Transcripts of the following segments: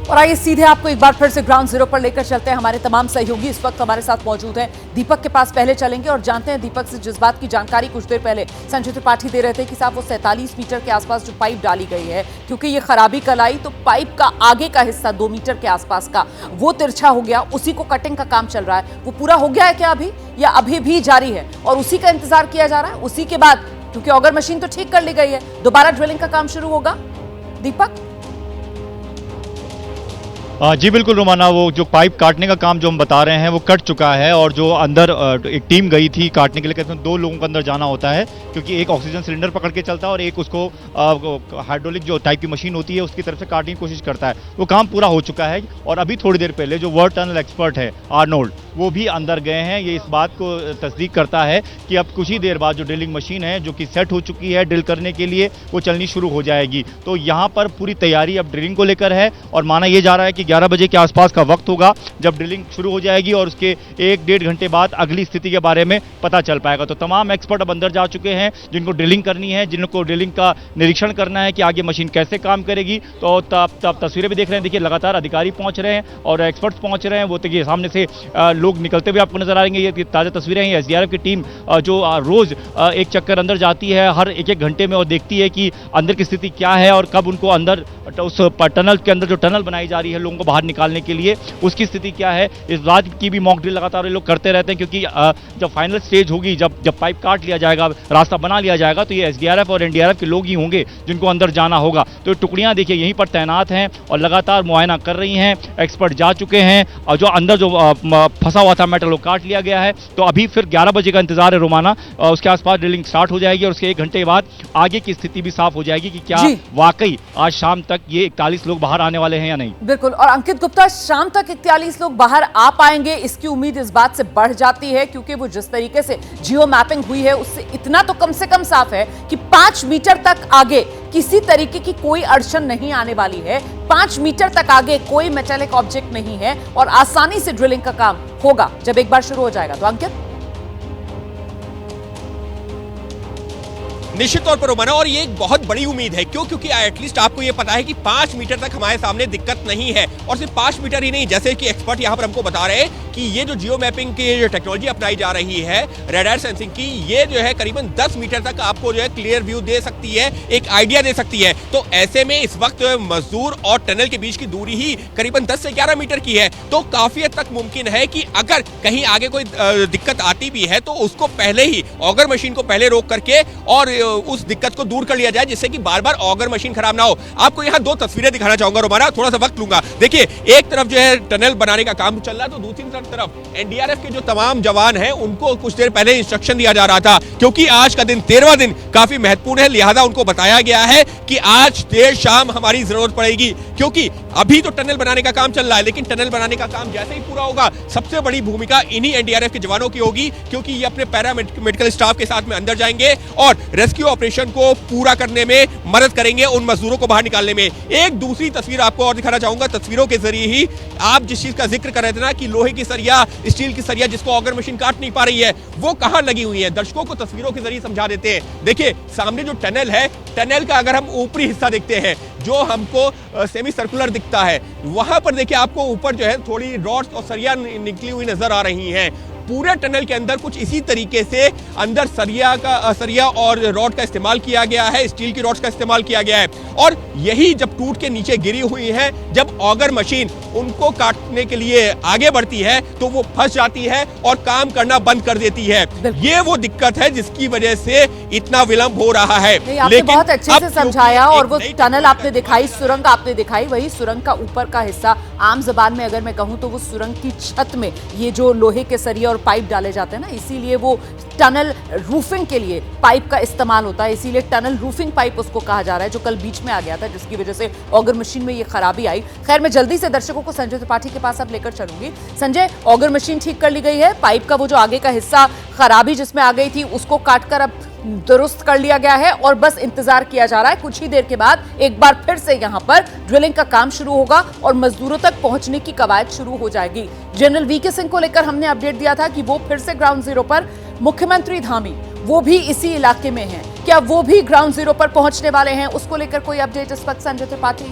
और आइए सीधे आपको एक बार फिर से ग्राउंड जीरो पर लेकर चलते हैं। हमारे तमाम सहयोगी इस वक्त हमारे साथ मौजूद हैं। दीपक के पास पहले चलेंगे और जानते हैं दीपक से जिस बात की जानकारी कुछ देर पहले संजय त्रिपाठी दे रहे थे कि साहब वो 47 मीटर के आसपास जो पाइप डाली गई है, क्योंकि ये खराबी कल आई तो पाइप का आगे का हिस्सा 2 मीटर के आसपास का वो तिरछा हो गया, उसी को कटिंग का काम चल रहा है। वो पूरा हो गया है क्या अभी, या अभी भी जारी है और उसी का इंतजार किया जा रहा है? उसी के बाद, क्योंकि ऑगर मशीन तो ठीक कर ली गई है, दोबारा ड्रिलिंग का काम शुरू होगा दीपक? जी बिल्कुल रोमाना, वो जो पाइप काटने का काम जो हम बता रहे हैं वो कट चुका है और जो अंदर एक टीम गई थी काटने के लिए, कहते हैं 2 लोगों को अंदर जाना होता है क्योंकि एक ऑक्सीजन सिलेंडर पकड़ के चलता है और एक उसको हाइड्रोलिक जो टाइप की मशीन होती है उसकी तरफ से काटने की कोशिश करता है। वो काम पूरा हो चुका है और अभी थोड़ी देर पहले जो वर्ल्ड टनल एक्सपर्ट है आर्नोल्ड, वो भी अंदर गए हैं। ये इस बात को तस्दीक करता है कि अब कुछ ही देर बाद जो ड्रिलिंग मशीन है जो कि सेट हो चुकी है ड्रिल करने के लिए, वो चलनी शुरू हो जाएगी। तो यहाँ पर पूरी तैयारी अब ड्रिलिंग को लेकर है और माना यह जा रहा है कि 11 बजे के आसपास का वक्त होगा जब ड्रिलिंग शुरू हो जाएगी और उसके 1-1.5 घंटे बाद अगली स्थिति के बारे में पता चल पाएगा। तो तमाम एक्सपर्ट अब अंदर जा चुके हैं जिनको ड्रिलिंग करनी है, जिनको ड्रिलिंग का निरीक्षण करना है कि आगे मशीन कैसे काम करेगी। तो तब तस्वीरें भी देख रहे हैं, देखिए लगातार अधिकारी पहुंच रहे हैं और एक्सपर्ट्स पहुंच रहे हैं। वो देखिए सामने से लोग निकलते हुए आपको नजर आएंगे। ये ताज़ा तस्वीरें हैं। एसडीआरएफ की टीम जो रोज एक चक्कर अंदर जाती है हर 1-1 घंटे में और देखती है कि अंदर की स्थिति क्या है और कब उनको अंदर उस टनल के अंदर जो टनल बनाई जा रही है लोगों को बाहर निकालने के लिए, उसकी स्थिति क्या है। इस बात की भी मॉक ड्रिल लगातार ये लोग करते रहते हैं क्योंकि जब फाइनल स्टेज होगी, जब पाइप काट लिया जाएगा, रास्ता बना लिया जाएगा, तो ये एसडीआरएफ और एनडीआरएफ के लोग ही होंगे जिनको अंदर जाना होगा। तो टुकड़ियां देखिए यहीं पर तैनात हैं और लगातार मुआयना कर रही हैं। एक्सपर्ट जा चुके हैं और जो अंदर जो फंसा हुआ था मेटल वो काट लिया गया है। तो अभी फिर 11 बजे का इंतजार है रोमाना, उसके आसपास ड्रिलिंग स्टार्ट हो जाएगी और उसके 1 घंटे बाद आगे की स्थिति भी साफ हो जाएगी कि क्या वाकई आज शाम तक ये 41 लोग बाहर आने वाले हैं या नहीं। बिल्कुल। और अंकित गुप्ता, शाम तक 41 लोग बाहर आ पाएंगे इसकी उम्मीद इस बात से बढ़ जाती है क्योंकि वो जिस तरीके से जियो मैपिंग हुई है उससे इतना तो कम से कम साफ है कि 5 मीटर तक आगे किसी तरीके की कोई अड़चन नहीं आने वाली है। 5 मीटर तक आगे कोई मेटालिक ऑब्जेक्ट नहीं है और आसानी से ड्रिलिंग का काम होगा जब एक बार शुरू हो जाएगा। तो अंकित, निश्चित तौर पर रोमाना, और ये एक बहुत बड़ी उम्मीद है। क्यों? क्योंकि एटलीस्ट आपको ये पता है कि 5 मीटर तक हमारे सामने दिक्कत नहीं है। और सिर्फ 5 मीटर ही नहीं, जैसे कि एक्सपर्ट यहाँ पर हमको बता रहे हैं कि ये जो जियो मैपिंग की जो टेक्नोलॉजी अपनाई जा रही है रेडार सेंसिंग की, ये जो है करीबन 10 मीटर तक आपको जो है क्लियर व्यू दे सकती है, एक आइडिया दे सकती है। तो ऐसे में इस वक्त मजदूर और टनल के बीच की दूरी ही करीबन 10 से 11 मीटर की है। तो काफी हद तक मुमकिन है कि अगर कहीं आगे कोई दिक्कत आती भी है तो उसको पहले ही ऑगर मशीन को पहले रोक करके और उस दिक्कत को दूर कर लिया जाए, जिससे कि बार बार ऑगर मशीन खराब ना हो। आपको यहाँ 2 तस्वीरें दिखाना चाहूंगा रोमाना, थोड़ा सा वक्त लूंगा। देखिए, एक तरफ जो है टनल बनाने का काम चल रहा है तो दूसरी तरफ एनडीआरएफ के जो तमाम जवान हैं उनको कुछ देर पहले इंस्ट्रक्शन दिया जा रहा था क्योंकि आज का दिन 13वां दिन काफी महत्वपूर्ण है। लिहाजा उनको बताया गया है कि आज देर शाम हमारी जरूरत पड़ेगी क्योंकि अभी तो टनल बनाने का काम चल रहा है, लेकिन टनल बनाने का काम जैसे ही पूरा होगा सबसे बड़ी भूमिका इन्हीं एनडीआरएफ के जवानों की होगी क्योंकि ये अपने पैरामेडिकल स्टाफ के साथ में अंदर जाएंगे और रेस्क्यू ऑपरेशन को पूरा करने में मदद करेंगे, उन मजदूरों को बाहर निकालने में। एक दूसरी तस्वीर आपको और दिखाना चाहूंगा। तस्वीरों के जरिए ही आप जिस चीज का जिक्र कर रहे थे ना कि लोहे की सरिया, स्टील की सरिया जिसको ऑगर मशीन काट नहीं पा रही है, वो कहां लगी हुई है, दर्शकों को तस्वीरों के जरिए समझा देते हैं। देखिए सामने जो टनल है, टनल का अगर हम ऊपरी हिस्सा देखते हैं जो हमको सेमी सर्कुलर दिखता है, वहां पर देखिए आपको ऊपर जो है थोड़ी रॉड्स और सरिया निकली हुई नजर आ रही हैं। पूरे टनल के अंदर कुछ इसी तरीके से अंदर सरिया और रॉड का इस्तेमाल किया गया है, स्टील की रॉड्स का इस्तेमाल किया गया है और यही जब टूट के नीचे गिरी हुई है, जब ऑगर मशीन उनको काटने के लिए आगे बढ़ती है तो वो फंस जाती है और काम करना बंद कर देती है। ये वो दिक्कत है जिसकी वजह से इतना विलंब हो रहा है। आपने बहुत अच्छे से समझाया और वो टनल आपने दिखाई, सुरंग आपने दिखाई, वही सुरंग का ऊपर का हिस्सा, आम जबान में अगर मैं कहूं तो वो सुरंग की छत में ये जो लोहे के सरिया और पाइप डाले जाते हैं ना, इसीलिए वो टनल रूफिंग के लिए पाइप का इस्तेमाल होता है, इसीलिए टनल रूफिंग पाइप उसको कहा जा रहा है, जो कल बीच में आ गया था जिसकी वजह से ऑगर मशीन में ये खराबी आई। खैर, मैं जल्दी से दर्शकों को संजय त्रिपाठी के पास अब लेकर चलूंगी। संजय, ऑगर मशीन ठीक कर ली गई है, पाइप का वो जो आगे का हिस्सा खराबी जिसमें आ गई थी उसको काटकर अब दुरुस्त कर लिया गया है और बस इंतजार किया जा रहा है। कुछ ही देर के बाद एक बार फिर से यहां पर ड्रिलिंग का काम शुरू होगा और मजदूरों तक पहुंचने की कवायद शुरू हो जाएगी। जनरल वीके सिंह को लेकर हमने अपडेट दिया था कि वो फिर से ग्राउंड जीरो पर, मुख्यमंत्री धामी वो भी इसी इलाके में हैं, क्या वो भी ग्राउंड जीरो पर पहुंचने वाले हैं? उसको लेकर कोई अपडेट इस वक्त संजय त्रिपाठी?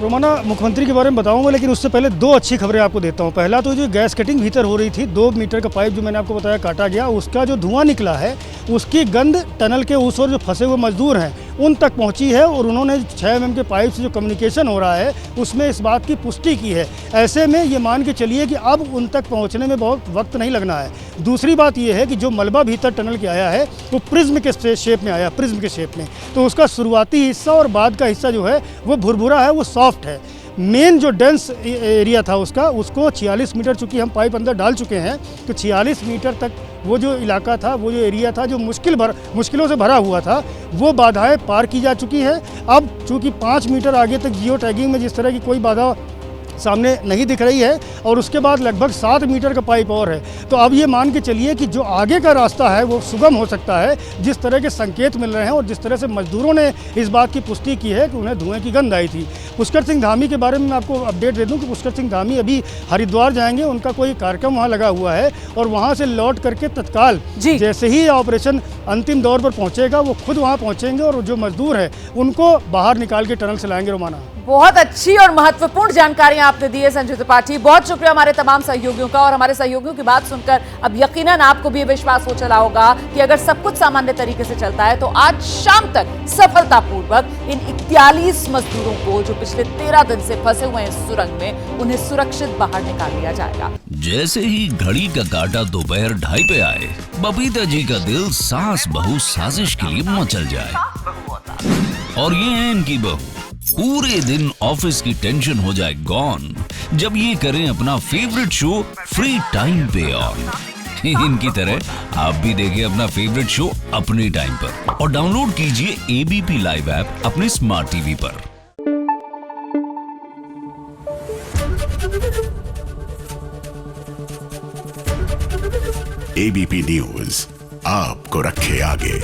रोमाना, मुख्यमंत्री के बारे में बताऊंगा, लेकिन उससे पहले दो अच्छी खबरें आपको देता हूं। पहला तो जो गैस कटिंग भीतर हो रही थी, 2 मीटर का पाइप जो मैंने आपको बताया काटा गया, उसका जो धुआं निकला है उसकी गंध टनल के उस ओर जो फंसे हुए मजदूर हैं उन तक पहुंची है, और उन्होंने 6 mm के पाइप से जो कम्युनिकेशन हो रहा है उसमें इस बात की पुष्टि की है। ऐसे में ये मान के चलिए कि अब उन तक पहुंचने में बहुत वक्त नहीं लगना है। दूसरी बात ये है कि जो मलबा भीतर टनल के आया है वो प्रिज्म के शेप में आया, प्रिज्म के शेप में, तो उसका शुरुआती हिस्सा और बाद का हिस्सा जो है वो भुरभुरा है, वो सॉफ्ट है। मेन जो डेंस एरिया था उसको 46 मीटर, चूँकि हम पाइप अंदर डाल चुके हैं, तो 46 मीटर तक वो जो इलाका था, वो जो एरिया था जो मुश्किलों से भरा हुआ था, वो बाधाएं पार की जा चुकी हैं। अब चूँकि 5 मीटर आगे तक जियो टैगिंग में जिस तरह की कोई बाधा सामने नहीं दिख रही है, और उसके बाद लगभग 7 मीटर का पाइप और है, तो अब ये मान के चलिए कि जो आगे का रास्ता है वो सुगम हो सकता है। जिस तरह के संकेत मिल रहे हैं और जिस तरह से मजदूरों ने इस बात की पुष्टि की है कि उन्हें धुएं की गंध आई थी। पुष्कर सिंह धामी के बारे में मैं आपको अपडेट दे दूं कि पुष्कर सिंह धामी अभी हरिद्वार जाएंगे, उनका कोई कार्यक्रम वहाँ लगा हुआ है, और वहाँ से लौट करके तत्काल जैसे ही ऑपरेशन अंतिम दौर पर पहुँचेगा वो खुद वहाँ पहुँचेंगे और जो मजदूर हैं उनको बाहर निकाल के टनल से लाएंगे। रोमाना, बहुत अच्छी और महत्वपूर्ण जानकारियां आपने दी है संजय त्रिपाठी, बहुत शुक्रिया हमारे तमाम सहयोगियों का। और हमारे सहयोगियों की बात सुनकर अब यकीनन आपको भी विश्वास हो चला होगा कि अगर सब कुछ सामान्य तरीके से चलता है तो आज शाम तक सफलतापूर्वक इन 41 मजदूरों को जो पिछले 13 दिन से फंसे हुए हैं इस सुरंग में, उन्हें सुरक्षित बाहर निकाल लिया जाएगा। जैसे ही घड़ी का काटा दोपहर 2:30 पे आए, बबीता जी का दिल सास बहू साजिश के लिए मचल जाए। और ये है इनकी बहू, पूरे दिन ऑफिस की टेंशन हो जाए गॉन जब ये करें अपना फेवरेट शो फ्री टाइम पे ऑन। इनकी तरह आप भी देखिए अपना फेवरेट शो अपने टाइम पर, और डाउनलोड कीजिए एबीपी लाइव ऐप अपने स्मार्ट टीवी पर। एबीपी न्यूज आपको रखे आगे।